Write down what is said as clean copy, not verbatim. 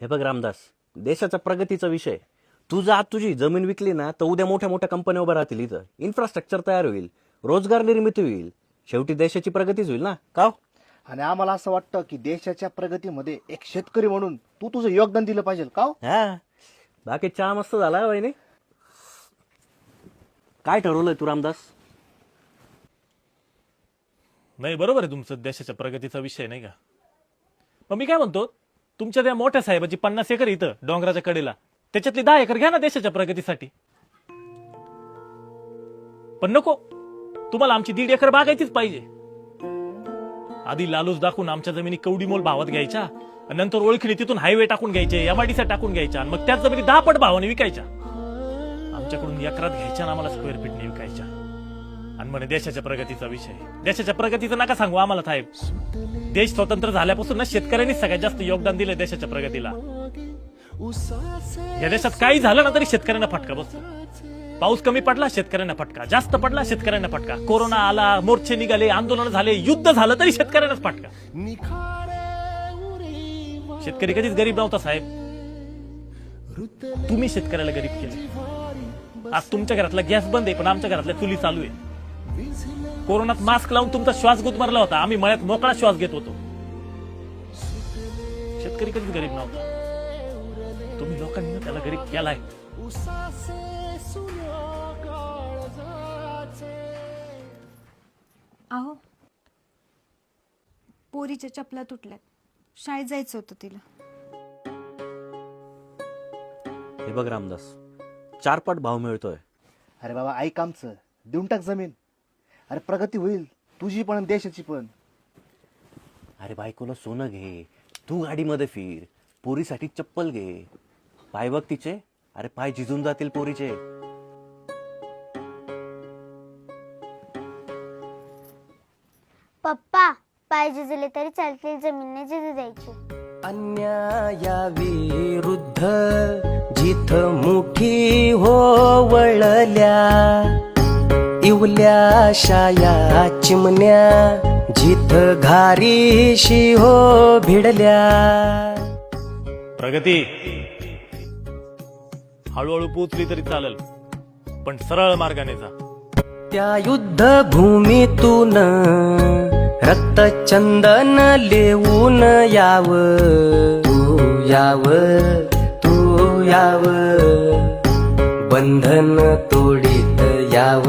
हे बघ रामदास, देशाच्या प्रगतीचा विषय. तू जर आज तुझी जमीन विकली ना तर उद्या मोठ्या मोठ्या कंपन्या उभ्या राहतील. इथं इन्फ्रास्ट्रक्चर तयार होईल, रोजगार निर्मिती होईल, शेवटी देशाची प्रगतीच होईल ना. का हो? आणि आम्हाला असं वाटतं की देशाच्या प्रगतीमध्ये एक शेतकरी म्हणून तू तुझं योगदान दिलं पाहिजे का हो? हा, बाकी चहा मस्त झाला वहिनी. काय ठरवलंय तू रामदास? नाही, बरोबर आहे तुमचं, देशाच्या प्रगतीचा विषय नाही का. मग मी काय म्हणतो, तुमच्या त्या मोठ्या साहेबाची 50 एकर इथं डोंगराच्या कडेला, त्याच्यातली 10 एकर घ्या ना देशाच्या प्रगतीसाठी. पण नको, तुम्हाला आमची 1.5 एकर बागायचीच पाहिजे. आधी लालूच दाखवून आमच्या जमिनी कवडी मोल भावात घ्यायच्या, आणि नंतर ओळखीने तिथून हायवे टाकून घ्यायचे, एमआयडीसी टाकून घ्यायच्या, आणि मग त्याच जमिनी 10 पट भावाने विकायच्या. आमच्याकडून एकरात घ्यायच्या आणि आम्हाला स्क्वेअर फीटने विकायच्या. आणि म्हणे देशाच्या प्रगतीचा विषय. देशाच्या प्रगतीचं नका सांगू आम्हाला साहेब. देश स्वतंत्र झाल्यापासून ना शेतकऱ्यांनी सगळ्यात जास्त योगदान दिलं देशाच्या प्रगतीला. या देशात काही झालं ना तरी शेतकऱ्यांना फटका बसतो. पाऊस कमी पडला शेतकऱ्यांना फटका, जास्त पडला शेतकऱ्यांना फटका, कोरोना आला, मोर्चे निघाले, आंदोलन झाले, युद्ध झालं तरी शेतकऱ्यांनाच फटका. शेतकरी कधीच गरीब नव्हता साहेब. तुम्ही शेतकऱ्याला गरीब केले. आज तुमच्या घरातला गॅस बंद आहे पण आमच्या घरातल्या चुली चालू आहे. कोरोनात मास्क लावून तुमचा श्वास गुदमरला होता, आम्ही मळ्यात मोकळा श्वास घेत होतो. शेतकरी कधीच गरीब नव्हता. तुम्ही लोकांनी त्याला गरीब केलाय. अहो, पोरीच्या चपला तुटल्यात, शाळेत जायचं होतं तिला. हे बघ रामदास, 4 पट भाव मिळतोय. अरे बाबा ऐक आमचं, देऊन टाक जमीन. अरे प्रगती होईल तुझी पण आणि देशाची पण. अरे बायकोला सोनं घे, तू गाडीमध्ये फिर, पोरीसाठी चप्पल घे. पाय बघ तिचे, अरे पाय झिजून जातील पोरीचे. पप्पा, पाय झिजले तरी चालतील, जमीन नाही झिजू द्यायची. अन्यायाविरुद्ध जिथ मुठी हो वळल्या, इवल्या शाया चिमण्या जिथ घारीशी हो भिडल्या. प्रगती हळूहळू पोचली तरी चालेल, पण सरळ मार्गाने जा. त्या युद्ध भूमीतून रक्तचंदन लेवून याव, तू याव, बंधन तोडीत याव.